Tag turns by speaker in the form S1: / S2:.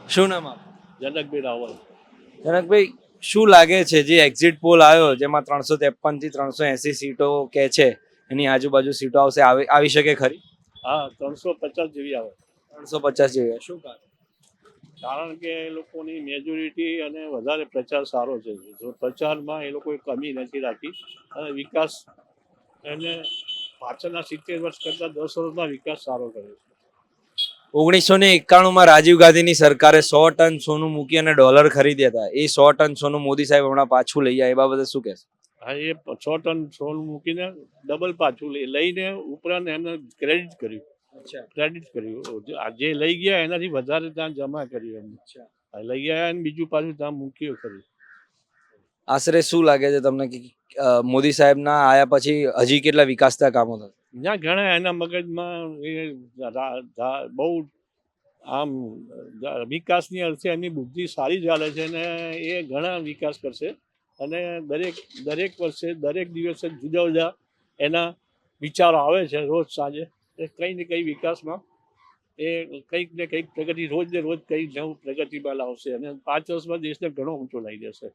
S1: શું નામ આપ?
S2: જનકભાઈ રાવલ.
S1: જનકભાઈ, શું લાગે છે જે એક્ઝિટ પોલ આવ્યો જેમાં 353 થી 380 સીટો કે છે એની આજુબાજુ સીટો આવશે, આવી શકે ખરી?
S2: હા, 350 જેવી આવે.
S1: 350 જેવી. શું કારણ?
S2: કારણ કે એ લોકોની મેજોરિટી અને વધારે પ્રચાર સારો છે. જો પ્રચારમાં એ લોકોએ કમી નથી રાખી અને વિકાસ એને પાછળના 70 વર્ષ કરતાં 10 વર્ષમાં વિકાસ સારો કર્યો છે.
S1: 1991 રાજીવ ગાંધીની સરકારે 100 ટન સોનું મૂકી અને ડોલર ખરીદ્યા હતા. એ 100 ટન સોનું મોદી સાહેબ હમણાં પાછું લઈ જાય, એ બાબતે શું કહેશે?
S2: હા, એ 6 ટન સોનું મૂકીને ડબલ પાછું લઈને ઉપરાંત એને ક્રેડિટ કર્યું. જે લઈ ગયા એનાથી વધારે ત્યાં જમા કર્યું એમ. લઈ ગયા અને બીજું પાછું ત્યાં મૂક્યું ખરું.
S1: આશરે શું લાગે છે તમને કે મોદી સાહેબના આયા પછી હજી કેટલા વિકાસના કામો થશે?
S2: ત્યાં ઘણા એના મગજમાં એ બહુ આમ વિકાસની અર્થે એની બુદ્ધિ સારી ચાલે છે અને એ ઘણા વિકાસ કરશે અને દરેક વર્ષે દરેક દિવસે જુદા જુદા એના વિચારો આવે છે. રોજ સાંજે એ કંઈ ને કંઈ વિકાસમાં એ કંઈક ને કંઈક પ્રગતિ રોજ ને રોજ કંઈક નવું પ્રગતિમાં લાવશે અને 5 વર્ષમાં દેશને ઘણો ઊંચો લઈ જશે.